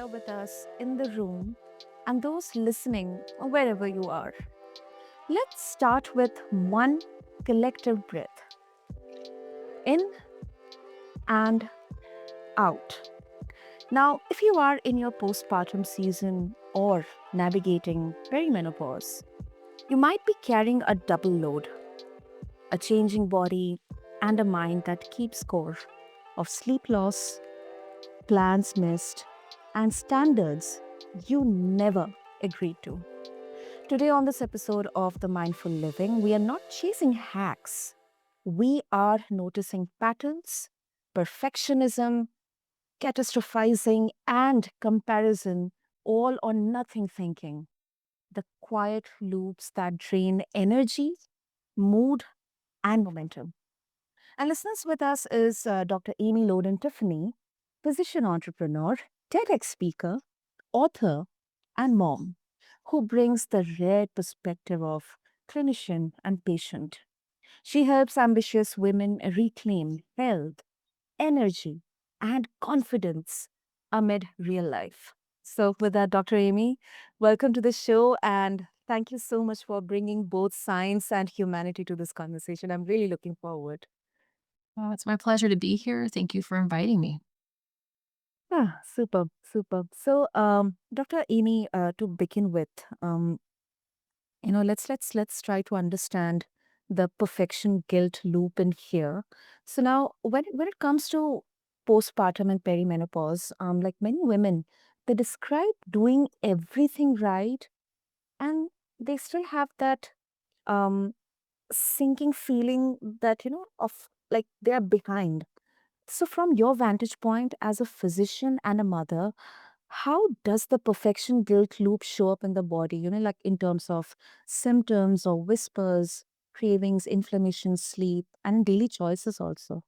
here with us in the room and those listening wherever you are. Let's start with one collective breath in and out. Now, if you are in your postpartum season or navigating perimenopause, you might be carrying a double load, a changing body, and a mind that keeps score of sleep loss, plans missed, and standards you never agreed to. Today, on this episode of The Mindful Living, we are not chasing hacks. We are noticing patterns, perfectionism, catastrophizing, and comparison, all or nothing thinking. The quiet loops that drain energy, mood, and momentum. And listeners with us is Dr. Amy Loden Tiffany, physician entrepreneur, TEDx speaker, author, and mom, who brings the rare perspective of clinician and patient. She helps ambitious women reclaim health, energy, and confidence amid real life. So, with that, Dr. Amy, welcome to the show and thank you so much for bringing both science and humanity to this conversation. I'm really looking forward. Oh, it's my pleasure to be here. Thank you for inviting me. Ah, superb, superb. So, Dr. Amy, to begin with, let's try to understand the perfection guilt loop in here. So now, when it comes to postpartum and perimenopause, like many women, they describe doing everything right, and they still have that um sinking feeling that of like they are behind. So, from your vantage point as a physician and a mother, how does the perfection guilt loop show up in the body? Like in terms of symptoms or whispers, cravings, inflammation, sleep, and daily choices also.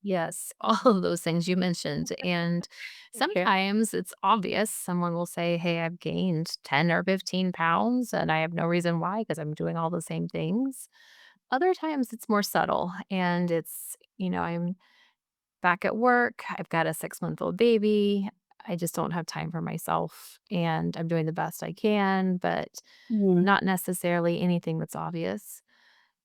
Yes, all of those things you mentioned. And Okay. sometimes it's obvious. Someone will say, hey, I've gained 10 or 15 pounds and I have no reason why because I'm doing all the same things. Other times it's more subtle and I'm back at work. I've got a 6-month-old baby. I just don't have time for myself and I'm doing the best I can, but Mm. not necessarily anything that's obvious.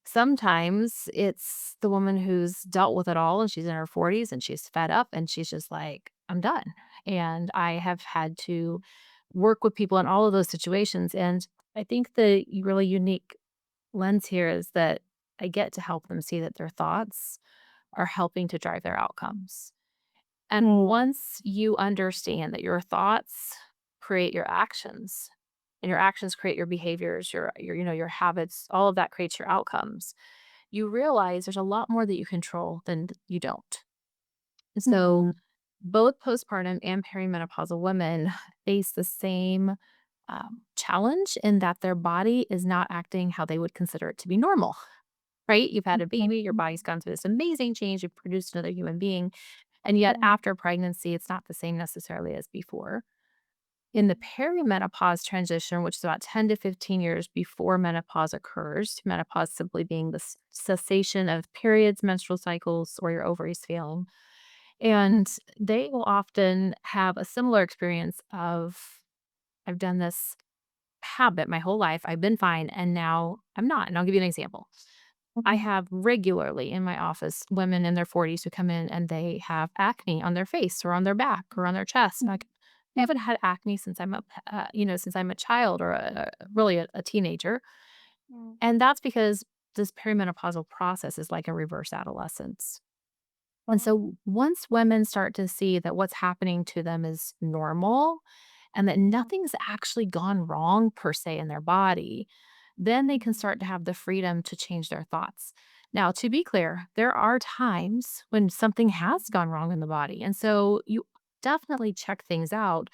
Sometimes it's the woman who's dealt with it all and she's in her 40s and she's fed up and she's just like, I'm done. And I have had to work with people in all of those situations. And I think the really unique lens here is that I get to help them see that their thoughts are helping to drive their outcomes. And Mm. once you understand that your thoughts create your actions and your actions create your behaviors, your habits, all of that creates your outcomes, you realize there's a lot more that you control than you don't. And so Mm. both postpartum and perimenopausal women face the same challenge in that their body is not acting how they would consider it to be normal, right? You've had a baby, your body's gone through this amazing change, you've produced another human being. And yet, after pregnancy, it's not the same necessarily as before. In the perimenopause transition, which is about 10 to 15 years before menopause occurs, menopause simply being the cessation of periods, menstrual cycles, or your ovaries failing. And they will often have a similar experience of, I've done this habit my whole life, I've been fine, and now I'm not. And I'll give you an example. I have regularly in my office women in their 40s who come in and they have acne on their face or on their back or on their chest. And like, I haven't had acne since since I'm a child or really a teenager. Mm. And that's because this perimenopausal process is like a reverse adolescence. And so once women start to see that what's happening to them is normal and that nothing's actually gone wrong per se in their body, then they can start to have the freedom to change their thoughts. Now, to be clear, there are times when something has gone wrong in the body. And so you definitely check things out.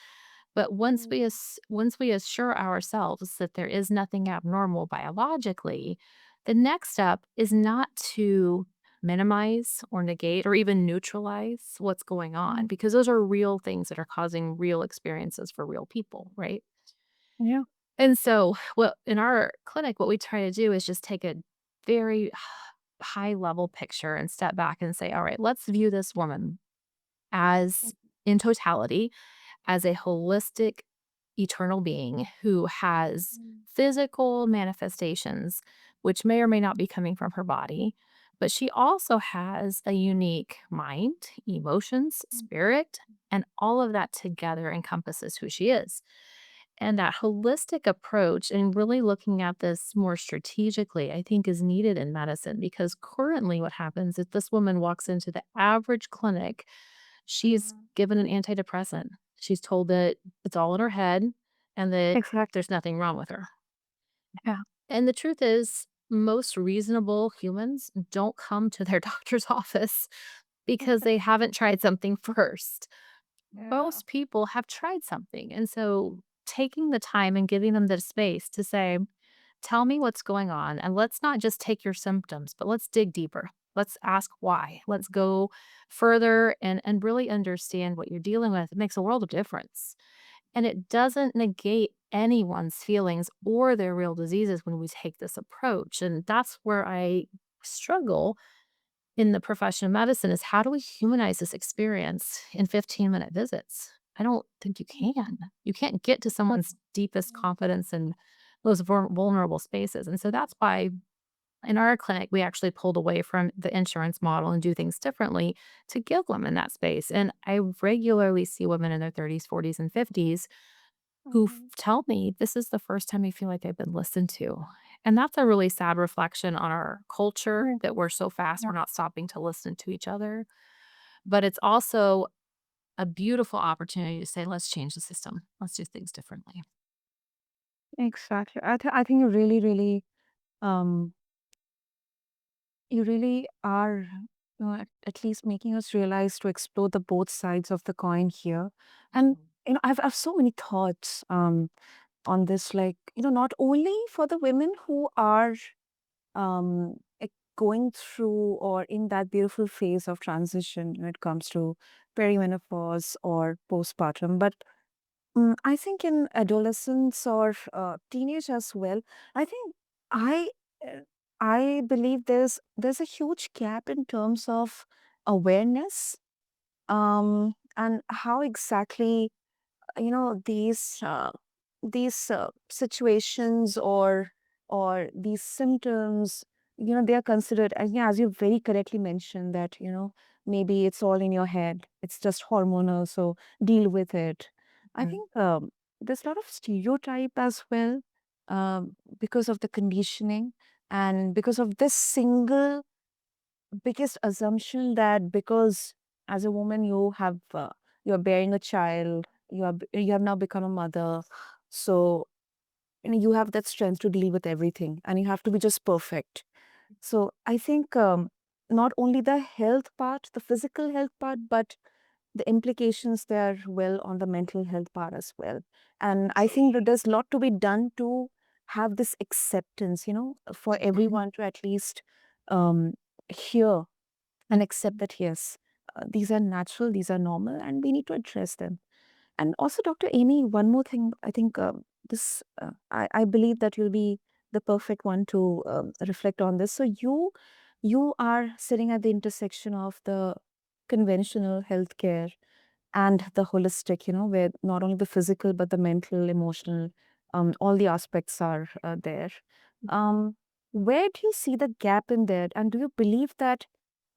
But once we assure ourselves that there is nothing abnormal biologically, the next step is not to minimize or negate or even neutralize what's going on Mm. because those are real things that are causing real experiences for real people, right? Yeah. And so, what in our clinic, what we try to do is just take a very high level picture and step back and say, all right, let's view this woman as in totality as a holistic, eternal being who has physical manifestations, which may or may not be coming from her body. But she also has a unique mind, emotions, spirit, and all of that together encompasses who she is. And that holistic approach and really looking at this more strategically, I think, is needed in medicine because currently, what happens if this woman walks into the average clinic, she's given an antidepressant. She's told that it's all in her head and that Exactly. there's nothing wrong with her. Yeah. And the truth is, most reasonable humans don't come to their doctor's office because they haven't tried something first. Yeah. Most people have tried something. And so taking the time and giving them the space to say, tell me what's going on. And let's not just take your symptoms, but let's dig deeper. Let's ask why. Let's go further and really understand what you're dealing with. It makes a world of difference. And it doesn't negate anyone's feelings or their real diseases when we take this approach. And that's where I struggle in the profession of medicine is how do we humanize this experience in 15-minute visits? I don't think you can. You can't get to someone's deepest confidence and those vulnerable spaces. And so that's why in our clinic, we actually pulled away from the insurance model and do things differently to give women that space. And I regularly see women in their 30s, 40s, and 50s who tell me this is the first time they feel like they've been listened to. And that's a really sad reflection on our culture that we're so fast, we're not stopping to listen to each other. But it's also a beautiful opportunity to say, let's change the system. Let's do things differently. Exactly. I think um you really are, at least making us realize to explore the both sides of the coin here. And I've so many thoughts on this, like, not only for the women who are going through or in that beautiful phase of transition when it comes to perimenopause or postpartum, but I think in adolescence or teenage as well, I think I uh, I believe there's a huge gap in terms of awareness, and how exactly these situations or these symptoms, they are considered, and yeah, as you very correctly mentioned, that maybe it's all in your head, it's just hormonal, so deal with it. I think there's a lot of stereotype as well, because of the conditioning and because of this single biggest assumption that because as a woman you're bearing a child, you have now become a mother, so you have that strength to deal with everything and you have to be just perfect. So I think not only the health part, the physical health part, but the implications there well on the mental health part as well. And I think that there's a lot to be done to have this acceptance, for everyone to at least hear and accept that yes, these are natural, these are normal, and we need to address them. And also, Dr. Amy, one more thing, I think I believe that you'll be the perfect one to reflect on this. So you are sitting at the intersection of the conventional healthcare and the holistic, where not only the physical but the mental, emotional, all the aspects are there. Um, where do you see the gap in there, and do you believe that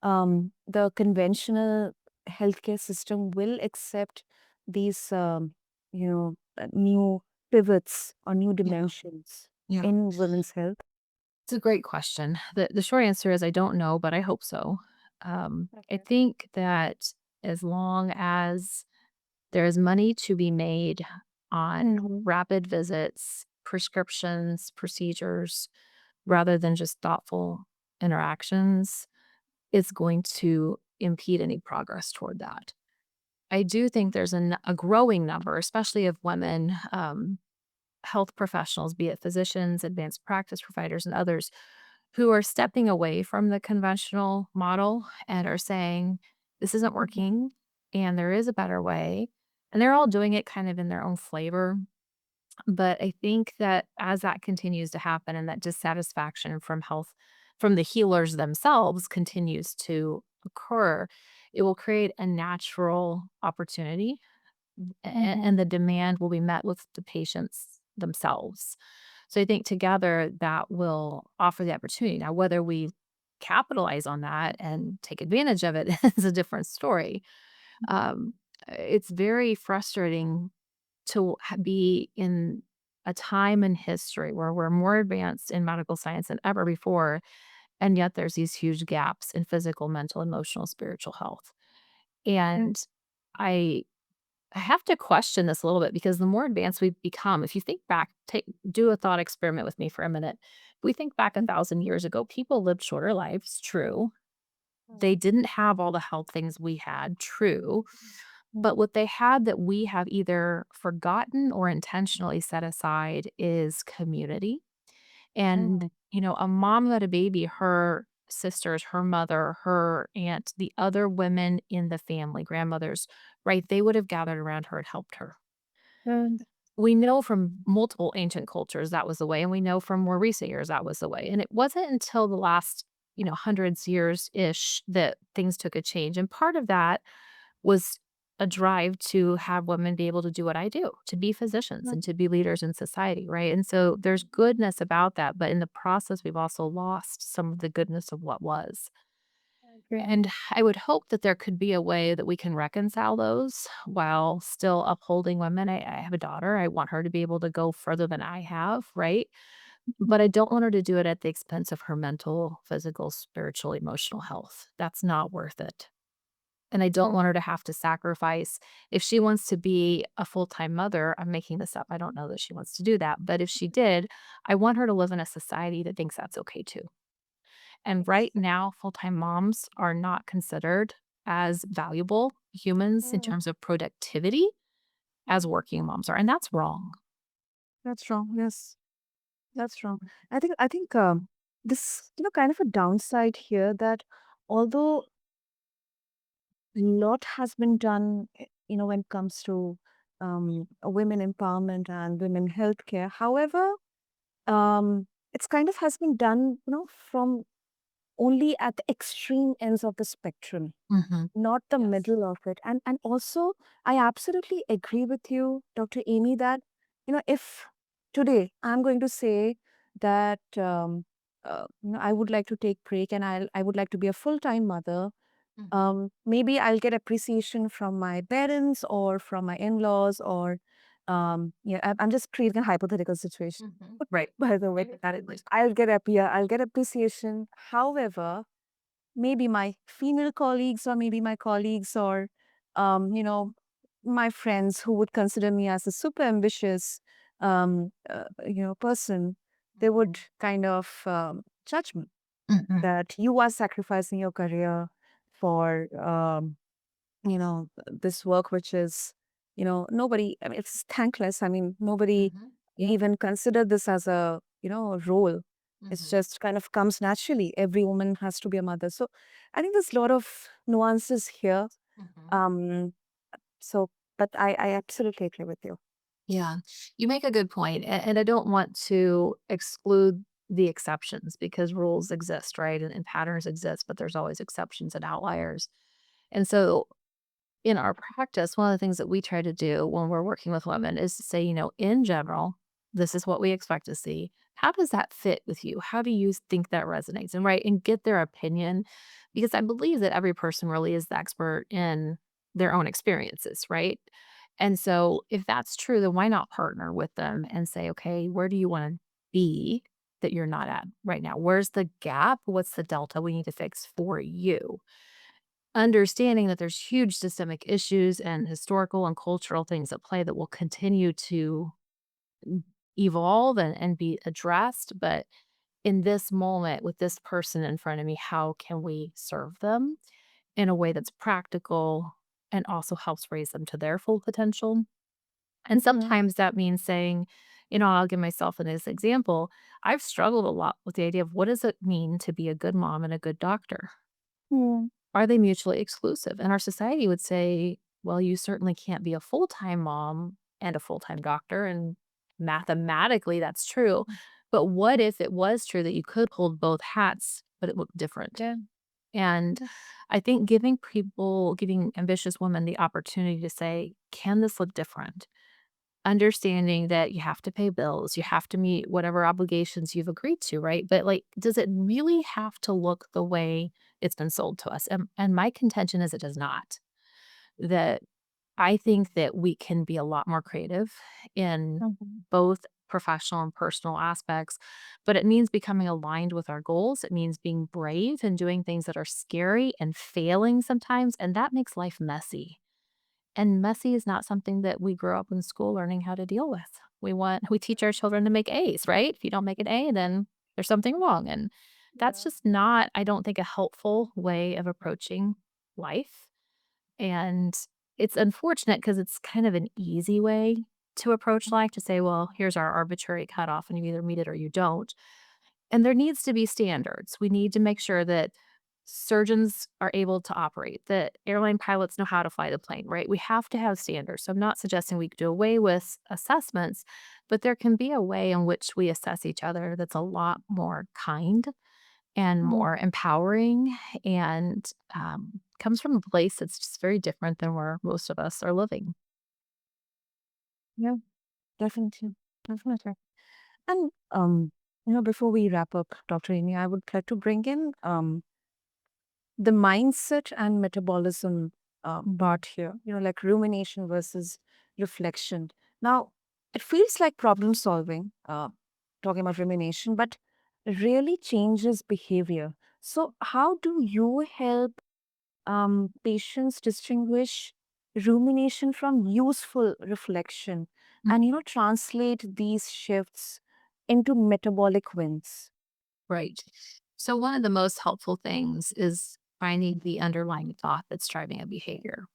the conventional healthcare system will accept these, new pivots or new Yeah. dimensions Yeah. in women's health? It's a great question. The short answer is I don't know, but I hope so. I Okay. think that as long as there is money to be made on Mhm. rapid visits, prescriptions, procedures, rather than just thoughtful interactions, it's going to impede any progress toward that. I do think there's a growing number, especially of women health professionals, be it physicians, advanced practice providers, and others, who are stepping away from the conventional model and are saying, this isn't working and there is a better way. And they're all doing it kind of in their own flavor. But I think that as that continues to happen and that dissatisfaction from health, from the healers themselves continues to occur, it will create a natural opportunity Mhm. and the demand will be met with the patients themselves. So I think together that will offer the opportunity. Now, whether we capitalize on that and take advantage of it is a different story. Um, it's very frustrating to be in a time in history where we're more advanced in medical science than ever before, and yet there's these huge gaps in physical, mental, emotional, spiritual health. Yeah. And I I have to question this a little bit because the more advanced we've become, if you think back, do a thought experiment with me for a minute. If we think back 1,000 years ago, people lived shorter lives, true. They didn't have all the health things we had, true. But what they had that we have either forgotten or intentionally set aside is community. And, Mhm. a mom who had a baby, her sisters, her mother, her aunt, the other women in the family, grandmothers, right? They would have gathered around her and helped her. And We know from multiple ancient cultures that was the way, and we know from more recent years that was the way. And it wasn't until the last, hundreds years ish that things took a change. And part of that was a drive to have women be able to do what I do, to be physicians and to be leaders in society, right? And so there's goodness about that, but in the process, we've also lost some of the goodness of what was. I agree. And I would hope that there could be a way that we can reconcile those while still upholding women. I have a daughter. I want her to be able to go further than I have, right? But I don't want her to do it at the expense of her mental, physical, spiritual, emotional health. That's not worth it. And I don't want her to have to sacrifice. If she wants to be a full time mother, I'm making this up. I don't know that she wants to do that. But if she did, I want her to live in a society that thinks that's okay too. And right now, full time moms are not considered as valuable humans in Mm. terms of productivity as working moms are. And that's wrong. That's wrong. Yes, that's wrong. I think this kind of a downside here that although a lot has been done, when it comes to women empowerment and women healthcare. However, it's kind of has been done, from only at the extreme ends of the spectrum, Mhm. not the Yes. middle of it. And also, I absolutely agree with you, Dr. Amy, that if today I'm going to say that I would like to take break and I would like to be a full time mother. Mhm. Maybe I'll get appreciation from my parents or from my in-laws or yeah, I'm just creating a hypothetical situation. Mhm. Right. By the way, That at least. I'll get appreciation. However, maybe my female colleagues or maybe my colleagues or my friends who would consider me as a super ambitious person, they would Mhm. kind of judge me Mhm. that you are sacrificing your career for this work which is nobody, I mean, it's thankless. I mean, nobody Mhm. even considered this as a a role. It's Mhm. just kind of comes naturally. Every woman has to be a mother. So I think there's a lot of nuances here. Mhm. um so but I absolutely agree with you. Yeah, you make a good point, and I don't want to exclude the exceptions because rules exist, right? And patterns exist, but there's always exceptions and outliers. And so in our practice, one of the things that we try to do when we're working with women is to say, in general, this is what we expect to see. How does that fit with you? How do you think that resonates? And right, and get their opinion because I believe that every person really is the expert in their own experiences, right? And so if that's true, then why not partner with them and say, okay, where do you want to be that you're not at right now? Where's the gap? What's the delta we need to fix for you? Understanding that there's huge systemic issues and historical and cultural things at play that will continue to evolve and be addressed. But in this moment, with this person in front of me, how can we serve them in a way that's practical and also helps raise them to their full potential? And Mhm. sometimes that means saying, I'll give myself an as example. I've struggled a lot with the idea of what does it mean to be a good mom and a good doctor? Mm. Are they mutually exclusive? And our society would say, well, you certainly can't be a full time mom and a full time doctor. And mathematically, that's true. But what if it was true that you could hold both hats, but it looked different? Yeah. And I think giving ambitious women the opportunity to say, can this look different? Understanding that you have to pay bills, you have to meet whatever obligations you've agreed to, right? But like, does it really have to look the way it's been sold to us? And my contention is it does not. That I think that we can be a lot more creative in Mhm. both professional and personal aspects, but it means becoming aligned with our goals. It means being brave and doing things that are scary and failing sometimes. And that makes life messy. And messy is not something that we grow up in school learning how to deal with. We teach our children to make A's, right? If you don't make an A, then there's something wrong. And that's Yeah. just not, I don't think, a helpful way of approaching life. And it's unfortunate because it's kind of an easy way to approach life to say, well, here's our arbitrary cutoff, and you either meet it or you don't. And there needs to be standards. We need to make sure that surgeons are able to operate, that airline pilots know how to fly the plane, right? We have to have standards. So I'm not suggesting we do away with assessments, but there can be a way in which we assess each other that's a lot more kind and Mm, more empowering and comes from a place that's just very different than where most of us are living. yeah, definitely. Definitely. And before we wrap up, Dr. Amy, I would like to bring in the mindset and metabolism part here, like rumination versus reflection. Now, it feels like problem solving, talking about rumination, but it really changes behavior. So, how do you help patients distinguish rumination from useful reflection Mm. and, translate these shifts into metabolic wins? Right. So, one of the most helpful things is finding the underlying thought that's driving a behavior.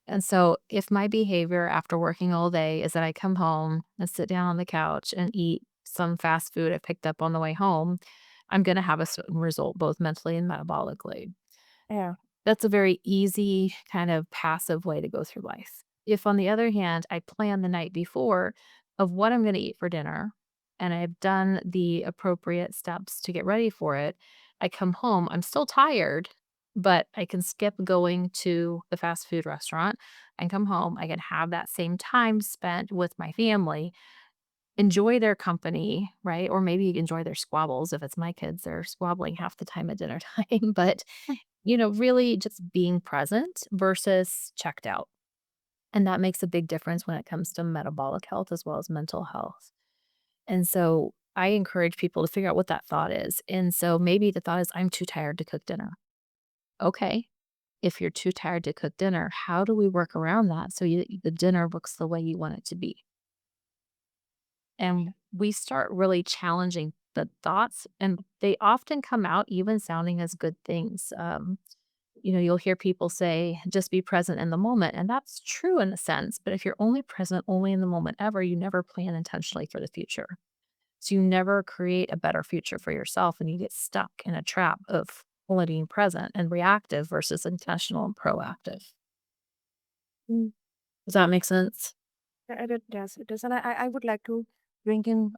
And so, if my behavior after working all day is that I come home and sit down on the couch and eat some fast food I picked up on the way home, I'm going to have a certain result, both mentally and metabolically. Yeah. That's a very easy kind of passive way to go through life. If, on the other hand, I plan the night before of what I'm going to eat for dinner and I've done the appropriate steps to get ready for it, I come home, I'm still tired, but I can skip going to the fast food restaurant and come home. I can have that same time spent with my family, enjoy their company, right? Or maybe enjoy their squabbles. If it's my kids, they're squabbling half the time at dinner time. But really just being present versus checked out. And that makes a big difference when it comes to metabolic health as well as mental health. And so I encourage people to figure out what that thought is. And so maybe the thought is, I'm too tired to cook dinner. Okay. If you're too tired to cook dinner, how do we work around that so the dinner looks the way you want it to be? And we start really challenging the thoughts, and they often come out even sounding as good things. You'll hear people say, just be present in the moment. And that's true in a sense. But if you're only present only in the moment ever, you never plan intentionally for the future. So you never create a better future for yourself. And you get stuck in a trap of only being present and reactive versus intentional and proactive. Mm, Does that make sense? it does. It does. And I would like to bring in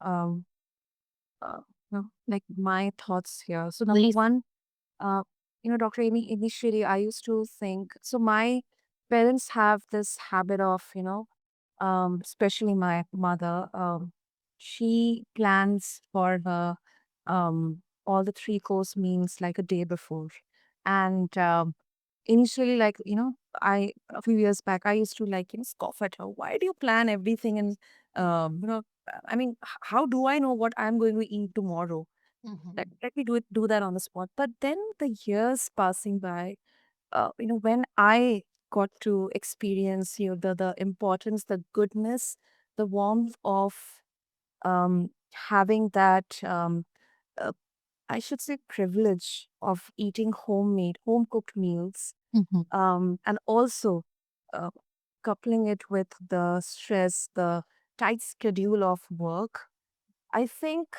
like my thoughts here. So number Please. one, Dr. Amy, initially I used to think, so my parents have this habit of, especially my mother, she plans for the all the three-course meals like a day before. And initially, like, I a few years back, I used to like, scoff at her. Why do you plan everything? And I mean, how do I know what I'm going to eat tomorrow? Mhm. Let me do that on the spot. But then the years passing by, when I got to experience, the importance, the goodness, the warmth of having that, uh, I should say, privilege of eating homemade, home cooked meals, Mhm. and also uh, coupling it with the stress, the tight schedule of work. I think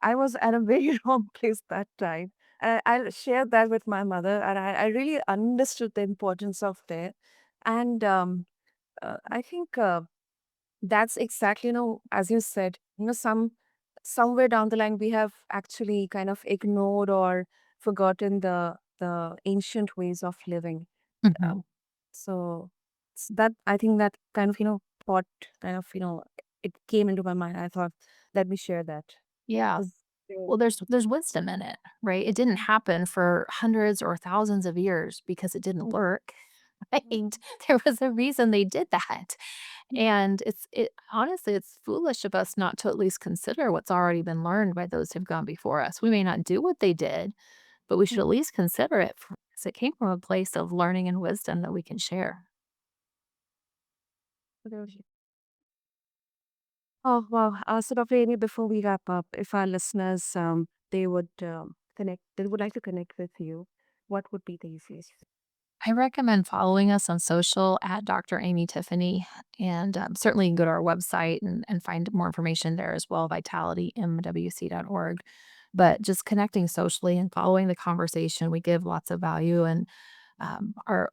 I was at a very wrong place that time. And I shared that with my mother, and I really understood the importance of that. And I think that's exactly, as you said, somewhere down the line we have actually kind of ignored or forgotten the the ancient ways of living. Mhm. Um, so that I think that kind of thought kind of it came into my mind. I thought, let me share that. Yeah. 'Cause, Well, there's wisdom in it, right? It didn't happen for hundreds or thousands of years because it didn't work, right? There was a reason they did that. And it honestly, it's foolish of us not to at least consider what's already been learned by those who've gone before us. We may not do what they did, but we should at least consider it because it came from a place of learning and wisdom that we can share. Oh, wow. So, Dr. Amy, before we wrap up, if our listeners they would they would like to connect with you, what would be the easiest? I recommend following us on social at Dr. Amy Tiffany. And certainly you can go to our website and find more information there as well, vitalitymwc.org. But just connecting socially and following the conversation, we give lots of value. And I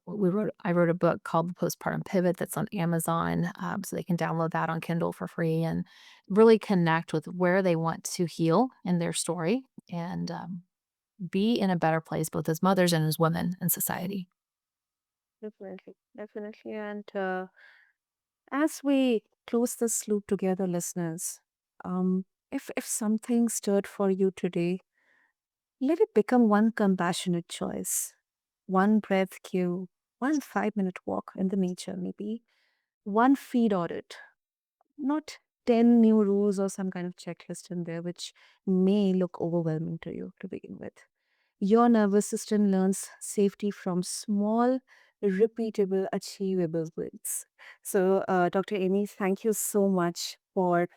wrote a book called The Postpartum Pivot that's on Amazon, so they can download that on Kindle for free and really connect with where they want to heal in their story and be in a better place both as mothers and as women in society. Definitely, definitely. And as we close this loop together, listeners, if something stirred for you today, let it become one compassionate choice, one breath cue, one 5-minute walk in the nature, maybe one feed audit, not 10 new rules or some kind of checklist in there, which may look overwhelming to you to begin with. Your nervous system learns safety from small, repeatable, achievable wins. So, Dr. Amy, thank you so much for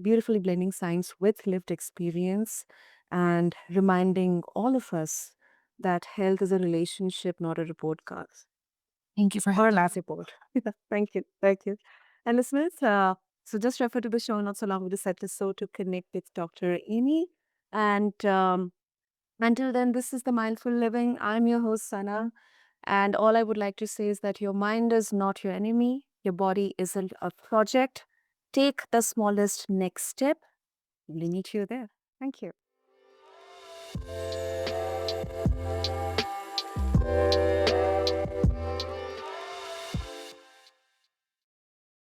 beautifully blending science with lived experience and reminding all of us that health is a relationship, not a report card Thank you for or having a last report. Thank you. Thank you. And listeners, so just refer to the show notes along with this episode to connect with Dr. Amy. And until then, this is the Mindful Living. I'm your host, Sana. And all I would like to say is that your mind is not your enemy. Your body isn't a project. Take the smallest next step. We'll meet you there. Thank you.